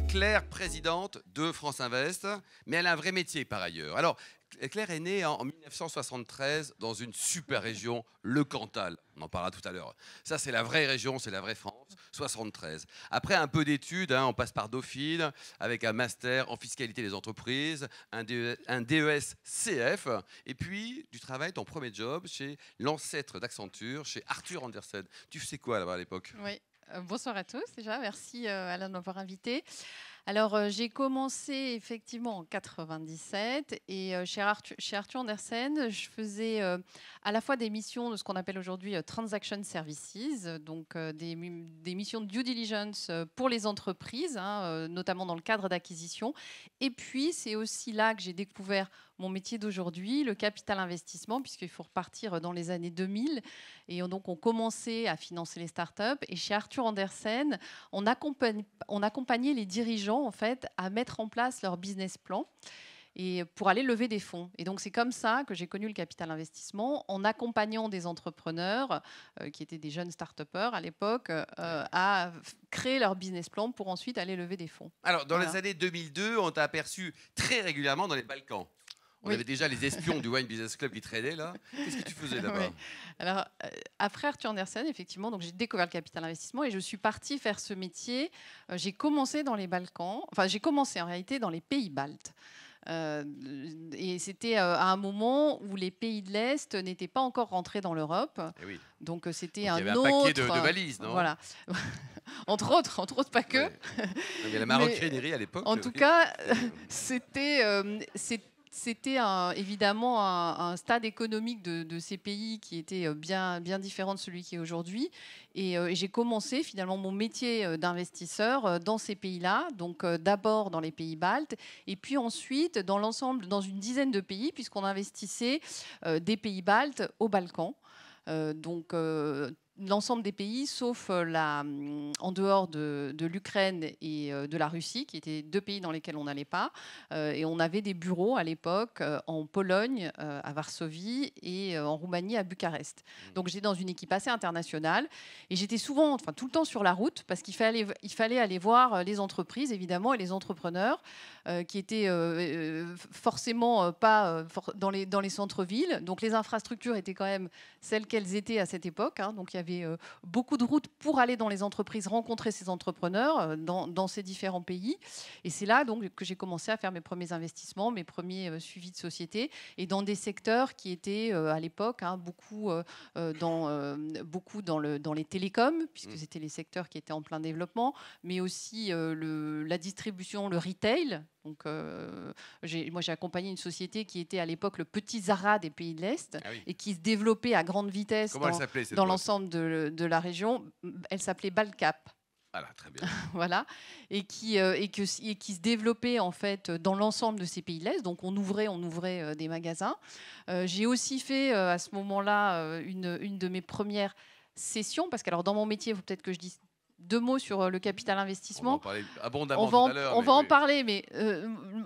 Claire, présidente de France Invest, mais elle a un vrai métier par ailleurs. Alors, Claire est née en 1973 dans une super région, le Cantal. On en parlera tout à l'heure. Ça, c'est la vraie région, c'est la vraie France, 73. Après un peu d'études, on passe par Dauphine, avec un master en fiscalité des entreprises, un DES CF, et puis du travail, ton premier job chez l'ancêtre d'Accenture, chez Arthur Andersen. Tu sais quoi là-bas à l'époque? Oui. Bonsoir à tous déjà, merci Alain de m'avoir invité. Alors j'ai commencé effectivement en 97 et chez Arthur Andersen, je faisais à la fois des missions de ce qu'on appelle aujourd'hui Transaction Services, donc des missions de due diligence pour les entreprises, notamment dans le cadre d'acquisition. Et puis c'est aussi là que j'ai découvert mon métier d'aujourd'hui, le capital investissement, puisqu'il faut repartir dans les années 2000. Et donc, on commençait à financer les startups. Et chez Arthur Andersen, on accompagnait les dirigeants en fait, à mettre en place leur business plan et pour aller lever des fonds. Et donc, c'est comme ça que j'ai connu le capital investissement, en accompagnant des entrepreneurs qui étaient des jeunes start-upers à l'époque à créer leur business plan pour ensuite aller lever des fonds. Alors, dans les années 2002, on t'a aperçu très régulièrement dans les Balkans. On avait déjà les espions du Wine Business Club qui traînaient là. Qu'est-ce que tu faisais là-bas? Oui. Alors, après Arthur Andersen, effectivement, donc j'ai découvert le capital investissement et je suis partie faire ce métier. J'ai commencé dans les Balkans, enfin j'ai commencé en réalité dans les pays baltes. Et c'était à un moment où les pays de l'Est n'étaient pas encore rentrés dans l'Europe. Oui. Donc c'était un autre... paquet de valises, non? Voilà. entre autres pas que. Ouais. Il y a la maroquinerie à l'époque. En tout cas, c'était évidemment un stade économique de ces pays qui était bien différent de celui qui est aujourd'hui. Et j'ai commencé finalement mon métier d'investisseur dans ces pays-là, donc d'abord dans les pays baltes, et puis ensuite dans l'ensemble, dans une dizaine de pays, puisqu'on investissait des pays baltes aux Balkans. Donc l'ensemble des pays, sauf en dehors de l'Ukraine et de la Russie, qui étaient deux pays dans lesquels on n'allait pas. Et on avait des bureaux à l'époque en Pologne, à Varsovie, et en Roumanie, à Bucarest. Donc j'étais dans une équipe assez internationale. Et j'étais souvent, enfin tout le temps sur la route, parce qu'il fallait aller voir les entreprises, évidemment, et les entrepreneurs, qui étaient forcément pas dans les centres-villes. Donc les infrastructures étaient quand même celles qu'elles étaient à cette époque. Donc il y avait beaucoup de routes pour aller dans les entreprises, rencontrer ces entrepreneurs dans ces différents pays. Et c'est là donc que j'ai commencé à faire mes premiers investissements, mes premiers suivis de société, et dans des secteurs qui étaient à l'époque beaucoup dans les télécoms, puisque c'était les secteurs qui étaient en plein développement, mais aussi la distribution, le retail. Donc, moi, j'ai accompagné une société qui était à l'époque le petit Zara des pays de l'Est et qui se développait à grande vitesse dans l'ensemble de la région. Elle s'appelait Balcap. Voilà, très bien. Voilà, et qui se développait en fait dans l'ensemble de ces pays de l'Est. Donc on ouvrait des magasins. J'ai aussi fait à ce moment-là une de mes premières sessions, parce que alors dans mon métier, il faut peut-être que je dise deux mots sur le capital investissement. On va en parler abondamment tout à l'heure. On va en parler, mais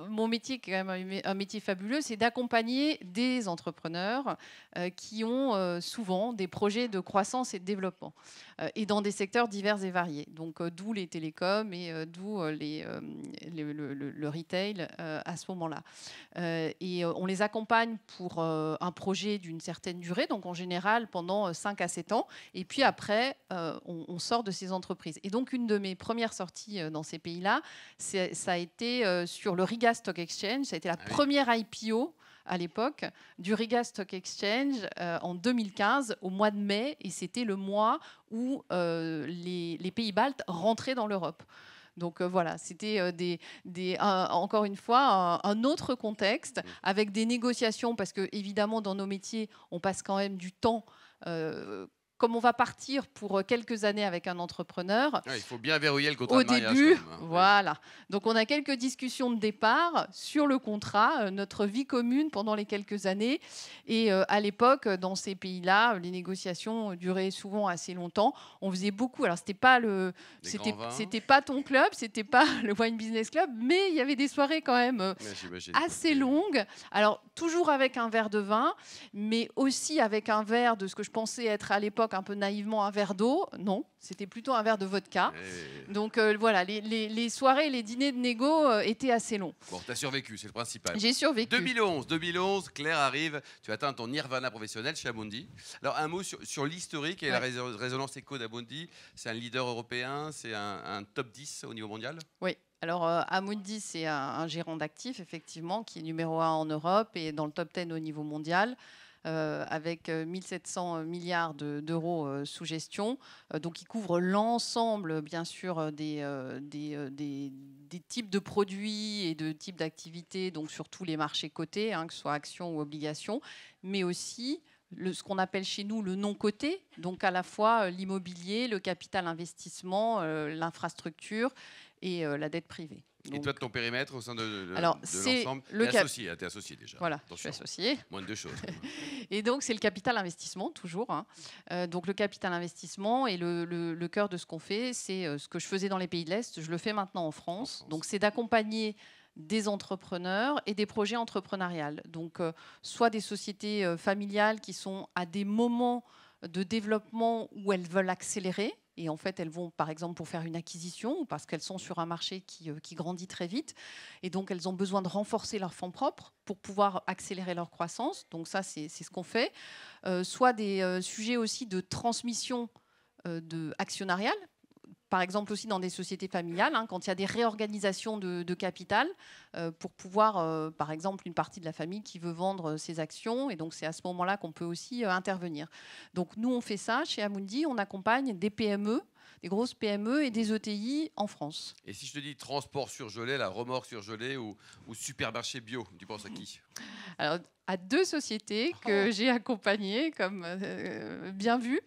mon métier, qui est quand même un métier fabuleux, c'est d'accompagner des entrepreneurs qui ont souvent des projets de croissance et de développement, et dans des secteurs divers et variés. Donc d'où les télécoms et d'où le retail à ce moment-là. Et on les accompagne pour un projet d'une certaine durée, donc en général pendant 5 à 7 ans. Et puis après, on sort de ces entreprises. Et donc, une de mes premières sorties dans ces pays-là, ça a été sur le Riga Stock Exchange. Ça a été la première IPO à l'époque du Riga Stock Exchange en 2015, au mois de mai. Et c'était le mois où les pays baltes rentraient dans l'Europe. Donc voilà, c'était encore une fois un autre contexte, avec des négociations, parce que évidemment dans nos métiers, on passe quand même du temps. Comme on va partir pour quelques années avec un entrepreneur, il faut bien verrouiller le contrat au de mariage, début, quand même, voilà. Donc on a quelques discussions de départ sur le contrat, notre vie commune pendant les quelques années. Et à l'époque, dans ces pays-là, les négociations duraient souvent assez longtemps. On faisait beaucoup. Alors c'était pas ton club, c'était pas le Wine Business Club, mais il y avait des soirées quand même assez longues. Alors toujours avec un verre de vin, mais aussi avec un verre de ce que je pensais être à l'époque l'époque un peu naïvement un verre d'eau. Non, c'était plutôt un verre de vodka. Donc voilà, les soirées et les dîners de négo étaient assez longs. Bon, tu as survécu, c'est le principal. J'ai survécu. 2011, Claire arrive, tu atteins ton nirvana professionnel chez Amundi. Alors un mot sur l'historique et la résonance éco d'Amundi. C'est un leader européen, c'est un top 10 au niveau mondial? Oui. Alors, Amundi, c'est un gérant d'actifs, effectivement, qui est numéro 1 en Europe et dans le top 10 au niveau mondial, avec 1700 milliards d'euros sous gestion. Donc, il couvre l'ensemble, bien sûr, des types de produits et de types d'activités, donc sur tous les marchés cotés, que ce soit actions ou obligations, mais aussi ce qu'on appelle chez nous le non coté, donc à la fois l'immobilier, le capital investissement, l'infrastructure et la dette privée. Donc, et toi, de ton périmètre au sein de l'ensemble, tu es associé déjà. Voilà, je suis associé. Moins de deux choses. Et donc, c'est le capital investissement, toujours. Donc, le capital investissement et le cœur de ce qu'on fait, c'est ce que je faisais dans les pays de l'Est, je le fais maintenant en France. Donc, c'est d'accompagner des entrepreneurs et des projets entrepreneuriaux. Donc, soit des sociétés familiales qui sont à des moments de développement où elles veulent accélérer. Et en fait, elles vont, par exemple, pour faire une acquisition ou parce qu'elles sont sur un marché qui grandit très vite. Et donc, elles ont besoin de renforcer leurs fonds propres pour pouvoir accélérer leur croissance. Donc, ça, c'est ce qu'on fait. Soit des sujets aussi de transmission actionnariale. Par exemple aussi dans des sociétés familiales, quand il y a des réorganisations de capital pour pouvoir, par exemple, une partie de la famille qui veut vendre ses actions. Et donc, c'est à ce moment-là qu'on peut aussi intervenir. Donc, nous, on fait ça chez Amundi. On accompagne des PME, des grosses PME et des ETI en France. Et si je te dis transport surgelé, la remorque surgelée ou supermarché bio, tu penses à qui? Alors, à 2 sociétés que j'ai accompagnées, comme bien vu.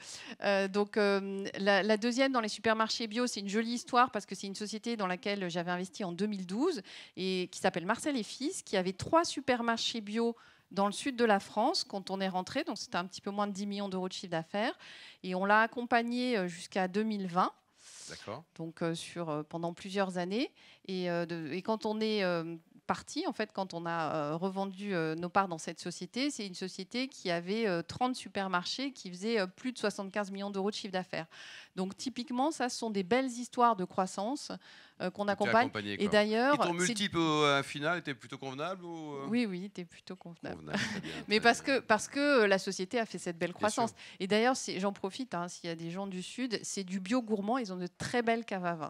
Donc, la deuxième dans les supermarchés bio, c'est une jolie histoire parce que c'est une société dans laquelle j'avais investi en 2012 et qui s'appelle Marcel et Fils, qui avait 3 supermarchés bio dans le sud de la France quand on est rentré. Donc, c'était un petit peu moins de 10 millions d'euros de chiffre d'affaires. Et on l'a accompagné jusqu'à 2020. D'accord. Donc, pendant plusieurs années. Et quand on est parti, en fait, quand on a revendu nos parts dans cette société, c'est une société qui avait 30 supermarchés qui faisaient plus de 75 millions d'euros de chiffre d'affaires. Donc, typiquement, ça, ce sont des belles histoires de croissance qu'on accompagne. Et d'ailleurs, ton multiple final était plutôt convenable ou Oui, il était plutôt convenable. Mais parce que la société a fait cette belle croissance. Et d'ailleurs, j'en profite, s'il y a des gens du Sud, c'est du bio gourmand. Ils ont de très belles caves à vin.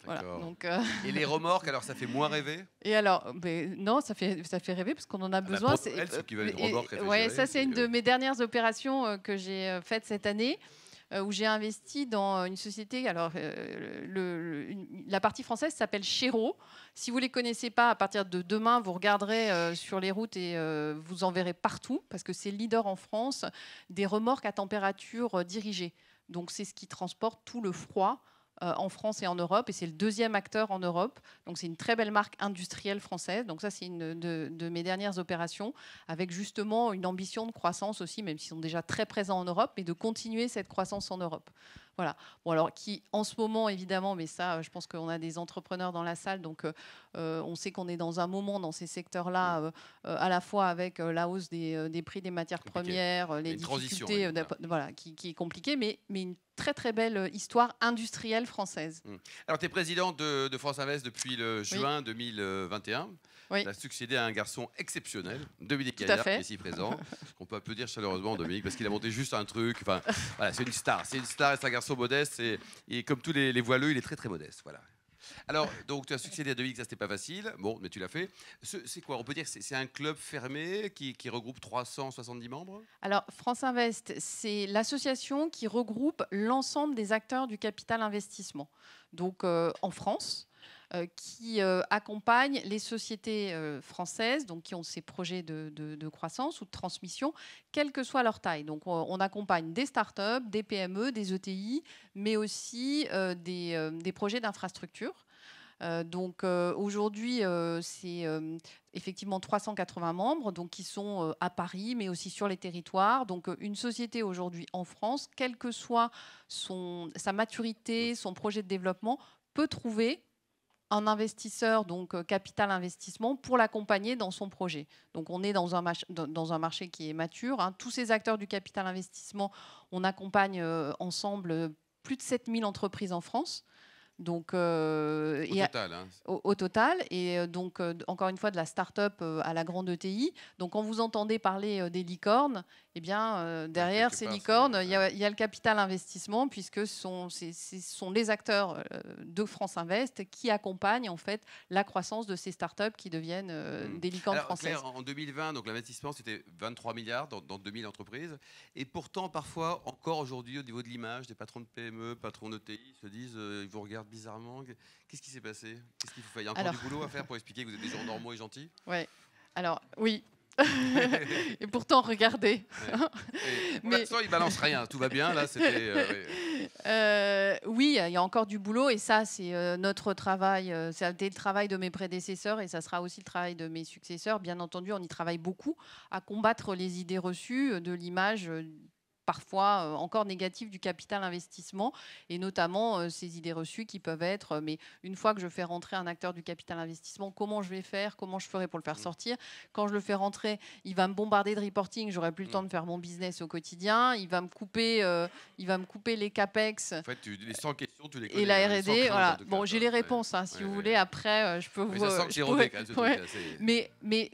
Voilà, donc, Et les remorques, alors ça fait moins rêver? Et alors, non, ça fait rêver parce qu'on en a besoin. C'est qui veut une remorque réfrigérée. Ouais, ça c'est une de mes dernières opérations que j'ai faites cette année, où j'ai investi dans une société. Alors, la partie française s'appelle Chéreau. Si vous les connaissez pas, à partir de demain, vous regarderez sur les routes et vous en verrez partout parce que c'est le leader en France des remorques à température dirigée. Donc, c'est ce qui transporte tout le froid en France et en Europe, et c'est le 2e acteur en Europe. Donc c'est une très belle marque industrielle française. Donc ça, c'est une de mes dernières opérations, avec justement une ambition de croissance aussi, même s'ils sont déjà très présents en Europe, mais de continuer cette croissance en Europe. Voilà. Bon, alors, qui en ce moment, évidemment, mais ça, je pense qu'on a des entrepreneurs dans la salle, donc on sait qu'on est dans un moment dans ces secteurs-là, à la fois avec la hausse des prix des matières premières, les difficultés, voilà, qui est compliquée, mais une très très belle histoire industrielle française. Alors, tu es présidente de France Invest depuis le juin 2021. Oui. Tu as succédé à un garçon exceptionnel, Dominique Gaillard, qui est ici présent. On peut applaudir chaleureusement Dominique parce qu'il a monté juste un truc. Enfin, voilà, c'est une star. C'est un garçon modeste et comme tous les voileux, il est très très modeste. Voilà. Alors, donc tu as succédé à Dominique, ça c'était pas facile. Bon, mais tu l'as fait. C'est quoi? On peut dire que c'est un club fermé qui regroupe 370 membres? Alors, France Invest, c'est l'association qui regroupe l'ensemble des acteurs du capital investissement. Donc, en France, qui accompagne les sociétés françaises, donc qui ont ces projets de croissance ou de transmission, quelle que soit leur taille. Donc, on accompagne des startups, des PME, des ETI, mais aussi des projets d'infrastructure. Donc aujourd'hui, c'est effectivement 380 membres donc, qui sont à Paris, mais aussi sur les territoires. Donc une société aujourd'hui en France, quelle que soit sa maturité, son projet de développement, peut trouver un investisseur, donc capital investissement, pour l'accompagner dans son projet. Donc on est dans un marché qui est mature, hein. Tous ces acteurs du capital investissement, on accompagne ensemble plus de 7000 entreprises en France. Donc, Au total, hein. au total, et donc encore une fois de la start-up à la grande ETI. Donc quand vous entendez parler des licornes, eh bien derrière ces licornes, il y a le capital investissement, puisque ce sont les acteurs de France Invest qui accompagnent en fait la croissance de ces start-up qui deviennent des licornes Alors, françaises. Claire, en 2020, donc l'investissement c'était 23 milliards dans 2000 entreprises, et pourtant parfois encore aujourd'hui au niveau de l'image, des patrons de PME, patrons d'ETI se disent, ils vous regardent bizarrement. Qu'est-ce qui s'est passé? Qu'est-ce qu'il faut faire? Il y a encore du boulot à faire pour expliquer que vous êtes des gens normaux et gentils? Ouais. Alors oui. Et pourtant, regardez. Ouais. Pour l'instant, il balance rien. Tout va bien. Là, c'était. Oui, il y a encore du boulot, et ça, c'est notre travail. Ça a été le travail de mes prédécesseurs, et ça sera aussi le travail de mes successeurs. Bien entendu, on y travaille beaucoup à combattre les idées reçues de l'image parfois encore négative du capital investissement, et notamment ces idées reçues qui peuvent être, mais une fois que je fais rentrer un acteur du capital investissement, comment je vais faire, comment je ferai pour le faire sortir? Quand je le fais rentrer, il va me bombarder de reporting, j'aurai plus le temps de faire mon business au quotidien, il va me couper les CAPEX. En fait, les 100 questions, tu les connais. Et la hein, R&D, voilà. cas, Bon, j'ai les réponses, hein, si vous voulez. Après, je peux vous. Mais ça sent que c'est rodé, quand même, ce truc-là, Mais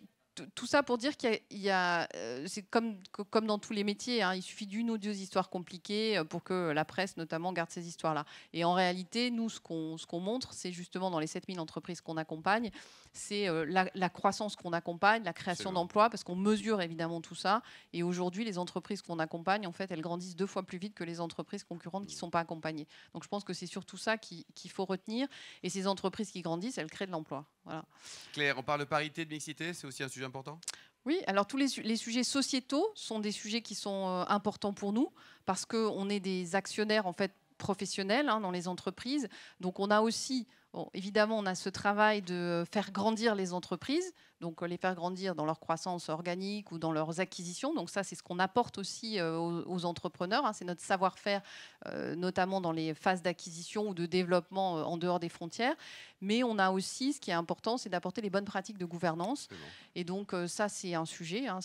tout ça pour dire qu'il y a, c'est comme dans tous les métiers, hein, il suffit d'une ou deux histoires compliquées pour que la presse, notamment, garde ces histoires-là. Et en réalité, nous, ce qu'on montre, c'est justement dans les 7000 entreprises qu'on accompagne, c'est la croissance qu'on accompagne, la création d'emplois, parce qu'on mesure évidemment tout ça. Et aujourd'hui, les entreprises qu'on accompagne, en fait, elles grandissent 2 fois plus vite que les entreprises concurrentes qui ne sont pas accompagnées. Donc je pense que c'est surtout ça qu'il faut retenir. Et ces entreprises qui grandissent, elles créent de l'emploi. Voilà. Claire, on parle de parité, de mixité, c'est aussi un sujet important? Oui, alors tous les sujets sociétaux sont des sujets qui sont importants pour nous, parce qu'on est des actionnaires en fait professionnels, hein, dans les entreprises. Donc on a aussi, évidemment, on a ce travail de faire grandir les entreprises, donc les faire grandir dans leur croissance organique ou dans leurs acquisitions. Donc ça, c'est ce qu'on apporte aussi aux entrepreneurs, hein, c'est notre savoir-faire, notamment dans les phases d'acquisition ou de développement en dehors des frontières. Mais on a aussi, ce qui est important, c'est d'apporter les bonnes pratiques de gouvernance. Et donc ça, c'est un sujet. Hein,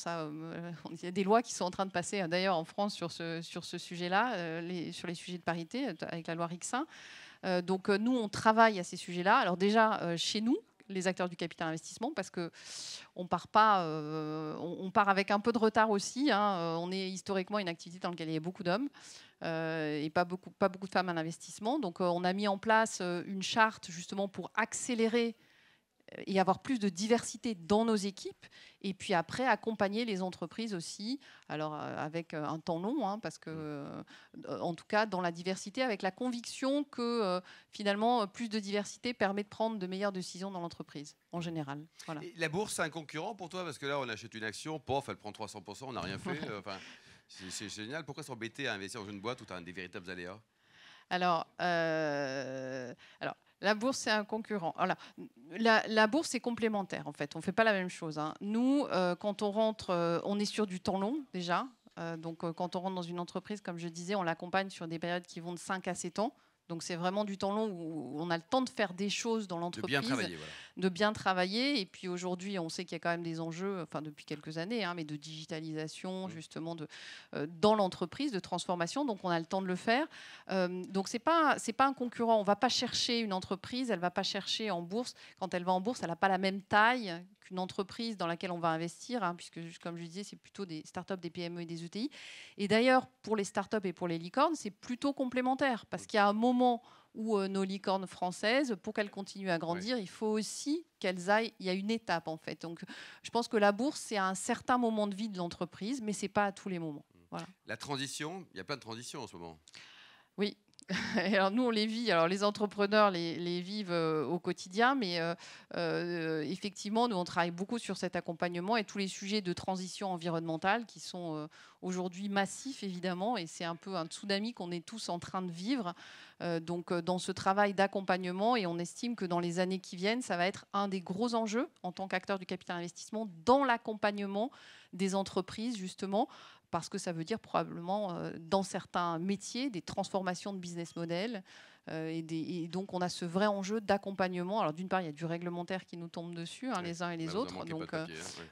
il y a des lois qui sont en train de passer, d'ailleurs, en France sur ce sujet-là, sur les sujets de parité, avec la loi Rixin. Donc nous, on travaille à ces sujets-là. Alors déjà, chez nous, les acteurs du capital investissement, parce que on part avec un peu de retard aussi, hein. On est historiquement une activité dans laquelle il y a beaucoup d'hommes et pas beaucoup de femmes à l'investissement. Donc on a mis en place une charte justement pour accélérer et avoir plus de diversité dans nos équipes, et puis après accompagner les entreprises aussi, alors avec un temps long, hein, parce que en tout cas dans la diversité, avec la conviction que finalement plus de diversité permet de prendre de meilleures décisions dans l'entreprise en général. Voilà. Et la bourse, c'est un concurrent pour toi? Parce que là, on achète une action, pof, elle prend 300%, on n'a rien fait. Enfin, c'est génial. Pourquoi s'embêter à investir dans une boîte où tu as des véritables aléas? Alors, la bourse, c'est un concurrent. Alors, la bourse, c'est complémentaire, en fait. On ne fait pas la même chose, hein. Nous, quand on rentre, on est sur du temps long, déjà. Donc, quand on rentre dans une entreprise, comme je disais, on l'accompagne sur des périodes qui vont de 5 à 7 ans. Donc, c'est vraiment du temps long où on a le temps de faire des choses dans l'entreprise. De bien travailler, voilà. De bien travailler. Et puis, aujourd'hui, on sait qu'il y a quand même des enjeux, enfin, depuis quelques années, hein, mais de digitalisation, justement, dans l'entreprise, de transformation. Donc, on a le temps de le faire. Donc, c'est pas un concurrent. On ne va pas chercher une entreprise. Elle ne va pas chercher en bourse. Quand elle va en bourse, elle n'a pas la même taille qu'une entreprise dans laquelle on va investir, hein, puisque, comme je disais, c'est plutôt des startups, des PME et des ETI. Et d'ailleurs, pour les startups et pour les licornes, c'est plutôt complémentaire, parce qu'il y a un moment où nos licornes françaises, pour qu'elles continuent à grandir, il faut aussi qu'elles aillent. Il y a une étape, en fait. Donc, je pense que la bourse, c'est à un certain moment de vie de l'entreprise, mais c'est pas à tous les moments. Voilà. La transition, il y a plein de transitions en ce moment. Oui. Et alors nous, on les vit. Alors les entrepreneurs les vivent au quotidien, mais effectivement, nous, on travaille beaucoup sur cet accompagnement et tous les sujets de transition environnementale qui sont aujourd'hui massifs, évidemment, et c'est un peu un tsunami qu'on est tous en train de vivre. Donc dans ce travail d'accompagnement, et on estime que dans les années qui viennent, ça va être un des gros enjeux en tant qu'acteur du capital investissement dans l'accompagnement des entreprises, justement, parce que ça veut dire probablement, dans certains métiers, des transformations de business model. Et donc, on a ce vrai enjeu d'accompagnement. Alors, d'une part, il y a du réglementaire qui nous tombe dessus, les uns et les autres. Donc,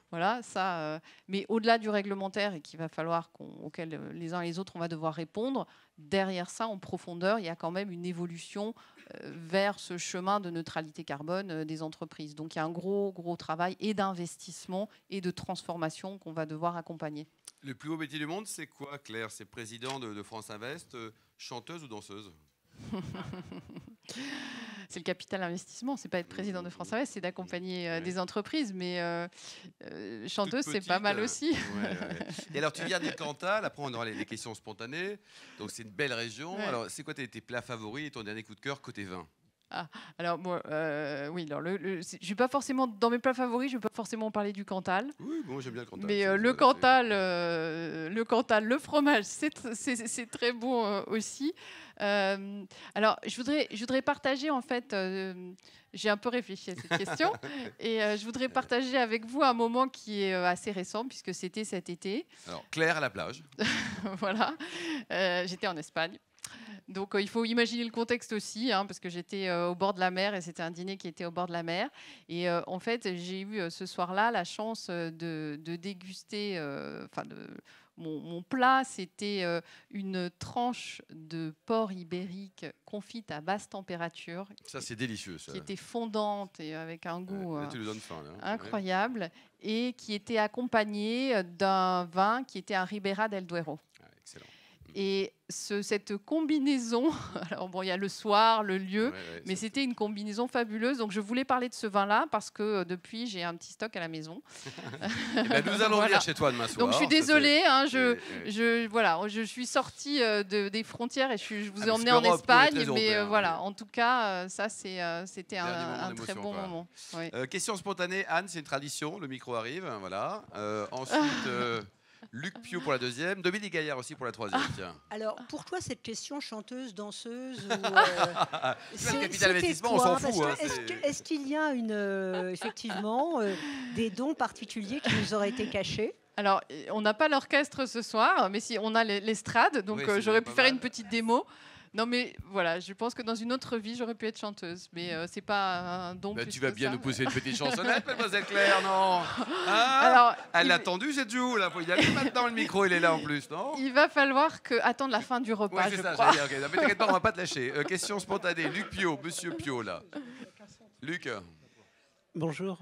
voilà, ça. Mais au-delà du réglementaire et qu'il va falloir auquel les uns et les autres, on va devoir répondre, derrière ça, en profondeur, il y a quand même une évolution vers ce chemin de neutralité carbone des entreprises. Donc, il y a un gros travail et d'investissement et de transformation qu'on va devoir accompagner. Le plus beau métier du monde, c'est quoi, Claire? C'est président de France Invest, chanteuse ou danseuse? C'est le capital investissement, c'est pas être président de France Invest, c'est d'accompagner des entreprises, mais chanteuse, c'est pas mal aussi. Et alors, tu viens du Cantal, après on aura les questions spontanées, donc c'est une belle région. Ouais. Alors, c'est quoi tes plats favoris et ton dernier coup de cœur côté vin? Alors moi, oui, alors je suis pas forcément dans mes plats favoris, je vais pas forcément parler du Cantal. Oui, bon, j'aime bien le Cantal. Mais le Cantal, le fromage, c'est très bon aussi. Alors, je voudrais partager en fait. J'ai un peu réfléchi à cette question et je voudrais partager avec vous un moment qui est assez récent puisque c'était cet été. Alors, Claire à la plage. Voilà, j'étais en Espagne. Donc, il faut imaginer le contexte aussi, parce que j'étais au bord de la mer et c'était un dîner qui était au bord de la mer. Et en fait, j'ai eu ce soir-là la chance de déguster. Mon plat, c'était une tranche de porc ibérique confite à basse température. Ça, c'est délicieux, ça. Qui était fondante et avec un goût tu nous donnes faim, là. Incroyable. Ouais. Et qui était accompagné d'un vin qui était un Ribera del Duero. Excellent. Et cette combinaison, alors bon, il y a le soir, le lieu, mais c'était une combinaison fabuleuse. Donc je voulais parler de ce vin-là parce que depuis, j'ai un petit stock à la maison. Nous allons venir chez toi demain soir. Donc je suis désolée, je suis sortie des frontières et je vous ai emmené en Espagne. Mais voilà, en tout cas, ça c'était un très bon moment. Question spontanée, Anne, c'est une tradition, le micro arrive. Voilà. Ensuite... Luc Piot pour la deuxième, Dominique Gaillard aussi pour la troisième. Tiens. Alors, pour toi, cette question chanteuse, danseuse c'est le capital investissement, on s'en fout. Est-ce qu'il y a effectivement des dons particuliers qui nous auraient été cachés? Alors, on n'a pas l'orchestre ce soir, mais si on a l'estrade, donc j'aurais pu faire une petite démo. Non, mais voilà, je pense que dans une autre vie, j'aurais pu être chanteuse, mais c'est pas un don. Tu vas bien nous pousser une petite chansonnette, mademoiselle Claire, non? Alors, elle l'a attendu, cette joue, là. Faut y aller maintenant, le micro, il est là en plus, non? Il va falloir attendre la fin du repas, je crois. Okay. Mais t'inquiète pas, on va pas te lâcher. Question spontanée, Luc Piot, monsieur Piot, là. Luc. Bonjour.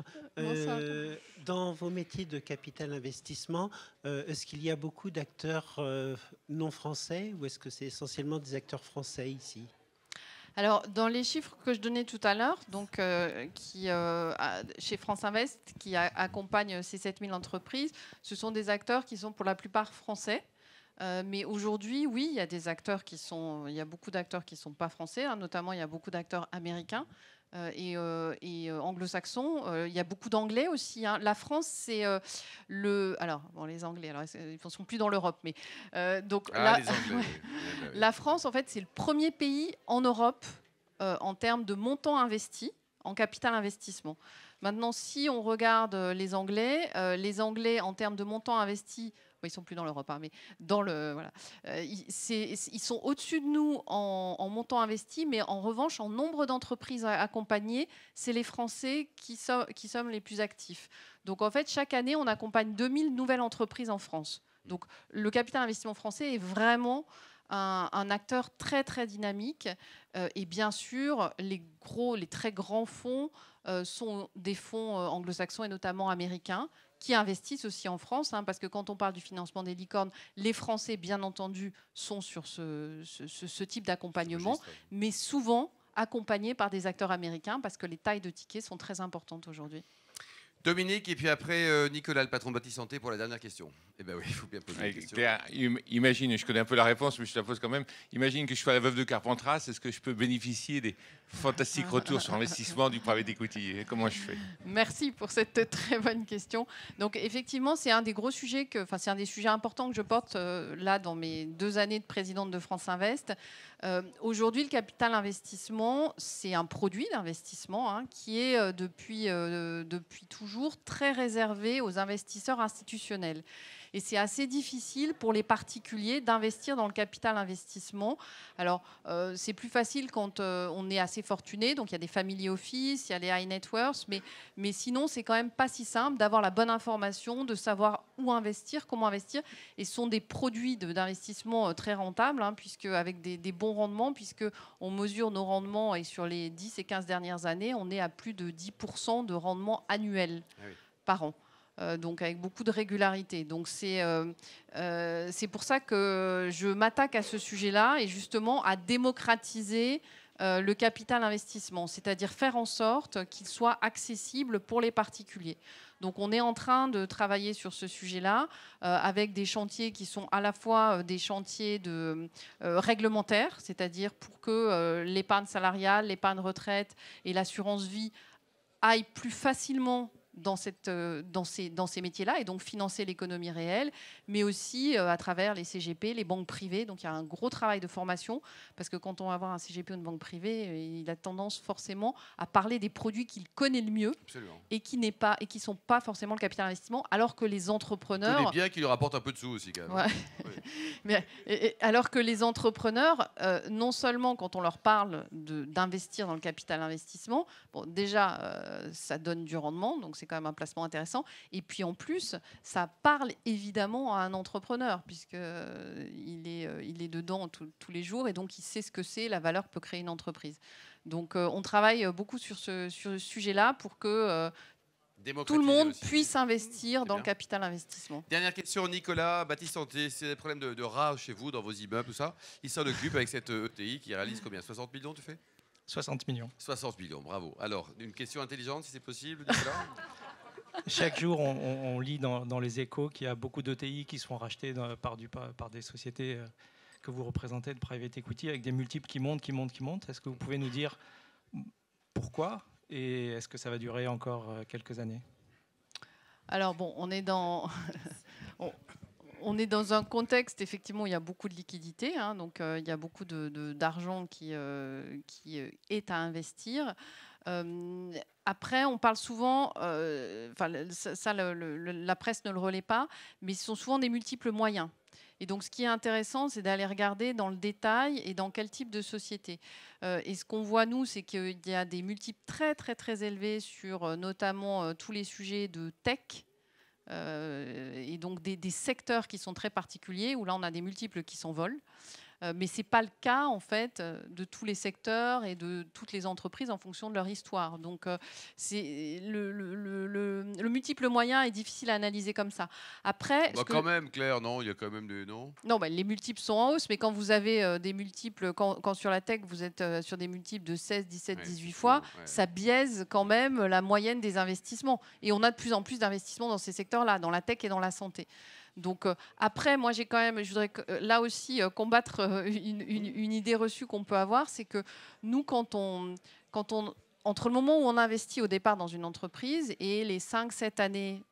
Dans vos métiers de capital investissement, est-ce qu'il y a beaucoup d'acteurs non français ou est-ce que c'est essentiellement des acteurs français ici? Alors, dans les chiffres que je donnais tout à l'heure, donc chez France Invest, qui accompagne ces 7000 entreprises, ce sont des acteurs qui sont pour la plupart français. Mais aujourd'hui, oui, il y a il y a beaucoup d'acteurs qui ne sont pas français, notamment il y a beaucoup d'acteurs américains. Et anglo-saxons. Il y a beaucoup d'anglais aussi. La France, c'est les Anglais, ils ne sont plus dans l'Europe, mais donc les Anglais, la France, en fait, c'est le premier pays en Europe en termes de montant investi en capital investissement. Maintenant, si on regarde les Anglais en termes de montant investi, ils sont plus dans l'Europe, mais ils sont au-dessus de nous en montant investi, mais en revanche, en nombre d'entreprises accompagnées, c'est les Français qui sommes les plus actifs. Donc en fait, chaque année, on accompagne 2000 nouvelles entreprises en France. Donc le capital investissement français est vraiment un acteur très très dynamique. Et bien sûr, les très grands fonds sont des fonds anglo-saxons et notamment américains, qui investissent aussi en France, parce que quand on parle du financement des licornes, les Français, bien entendu, sont sur ce type d'accompagnement, mais souvent accompagnés par des acteurs américains, parce que les tailles de tickets sont très importantes aujourd'hui. Dominique, et puis après Nicolas, le patron de Bâti Santé, pour la dernière question. Eh bien oui, il faut bien poser la question. Imagine, je connais un peu la réponse, mais je te la pose quand même. Imagine que je sois la veuve de Carpentras, est-ce que je peux bénéficier des fantastiques retours sur investissement du private equity? Comment je fais? Merci pour cette très bonne question. Donc effectivement, c'est un des gros sujets, c'est un des sujets importants que je porte là dans mes 2 années de présidente de France Invest. Aujourd'hui, le capital investissement, c'est un produit d'investissement qui est depuis toujours très réservé aux investisseurs institutionnels. Et c'est assez difficile pour les particuliers d'investir dans le capital investissement. Alors, c'est plus facile quand on est assez fortuné. Donc, il y a des family office, il y a les high net worth. Mais sinon, c'est quand même pas si simple d'avoir la bonne information, de savoir où investir, comment investir. Et ce sont des produits d'investissement très rentables, hein, puisque avec des bons rendements, puisqu'on mesure nos rendements et sur les 10 et 15 dernières années, on est à plus de 10% de rendement annuel par an. Donc avec beaucoup de régularité. Donc c'est pour ça que je m'attaque à ce sujet-là et justement à démocratiser le capital investissement, c'est-à-dire faire en sorte qu'il soit accessible pour les particuliers. Donc on est en train de travailler sur ce sujet-là avec des chantiers qui sont à la fois des chantiers réglementaires, c'est-à-dire pour que l'épargne salariale, l'épargne retraite et l'assurance vie aillent plus facilement dans ces métiers-là et donc financer l'économie réelle, mais aussi à travers les CGP, les banques privées. Donc il y a un gros travail de formation parce que quand on va voir un CGP ou une banque privée, il a tendance forcément à parler des produits qu'il connaît le mieux. Absolument. Et qui sont pas forcément le capital investissement, alors que les entrepreneurs... Il connaît bien, qui lui rapporte un peu de sous aussi quand même. Ouais. Oui. Mais, alors que les entrepreneurs, non seulement quand on leur parle d'investir dans le capital investissement, bon, déjà ça donne du rendement, donc c'est quand même un placement intéressant. Et puis en plus, ça parle évidemment à un entrepreneur, puisqu'il est dedans tous les jours et donc il sait ce que c'est, la valeur que peut créer une entreprise. Donc on travaille beaucoup sur ce sujet-là pour que tout le monde puisse investir dans le capital investissement. Dernière question, Nicolas, Baptiste Santé, c'est des problèmes de rats chez vous, dans vos immeubles, tout ça. Il s'en occupe avec cette ETI qui réalise combien? 60 millions, tu fais? 60 millions. 60 millions, bravo. Alors, une question intelligente, si c'est possible, Nicolas? Chaque jour, on lit dans les échos qu'il y a beaucoup d'ETI qui sont rachetés par des sociétés que vous représentez de private equity avec des multiples qui montent. Est-ce que vous pouvez nous dire pourquoi et est-ce que ça va durer encore quelques années? Alors bon, on est dans... On est dans un contexte, effectivement, où il y a beaucoup de liquidités, hein, donc il y a beaucoup d'argent qui est à investir. Après, on parle souvent, la presse ne le relaie pas, mais ce sont souvent des multiples moyens. Et donc, ce qui est intéressant, c'est d'aller regarder dans le détail et dans quel type de société. Et ce qu'on voit, nous, c'est qu'il y a des multiples très, très, très élevés sur notamment tous les sujets de tech, et donc des secteurs qui sont très particuliers, où là, on a des multiples qui s'envolent. Mais ce n'est pas le cas, en fait, de tous les secteurs et de toutes les entreprises en fonction de leur histoire. Donc, le multiple moyen est difficile à analyser comme ça. Après, quand même, Claire, non, il y a quand même des... Non, les multiples sont en hausse, mais quand vous avez des multiples, quand sur la tech, vous êtes sur des multiples de 16, 17, 18 fois, ça biaise quand même la moyenne des investissements. Et on a de plus en plus d'investissements dans ces secteurs-là, dans la tech et dans la santé. Donc après, moi, je voudrais là aussi combattre une idée reçue qu'on peut avoir, c'est que nous, entre le moment où on investit au départ dans une entreprise et les 5-7 années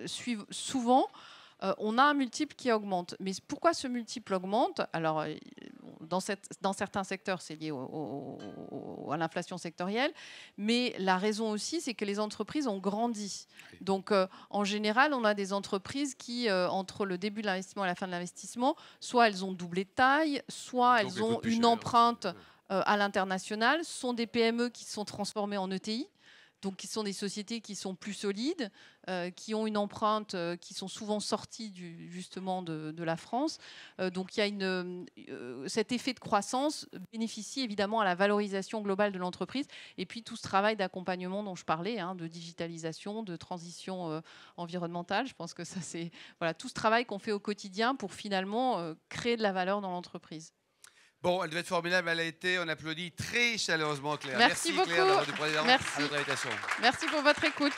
suivent, souvent, on a un multiple qui augmente. Mais pourquoi ce multiple augmente? Alors, dans certains secteurs, c'est lié à l'inflation sectorielle, mais la raison aussi, c'est que les entreprises ont grandi. Donc, en général, on a des entreprises qui, entre le début de l'investissement et la fin de l'investissement, soit elles ont doublé de taille, soit elles ont une empreinte à l'international, sont des PME qui se sont transformées en ETI. Donc, qui sont des sociétés qui sont plus solides, qui ont une empreinte, qui sont souvent sorties justement de la France. Donc, il y a cet effet de croissance bénéficie évidemment à la valorisation globale de l'entreprise. Et puis, tout ce travail d'accompagnement dont je parlais, hein, de digitalisation, de transition environnementale, je pense que ça, c'est tout ce travail qu'on fait au quotidien pour finalement créer de la valeur dans l'entreprise. Bon, elle devait être formidable, elle a été. On applaudit très chaleureusement Claire. Merci beaucoup. Claire d'avoir du président à notre invitation. Merci pour votre écoute.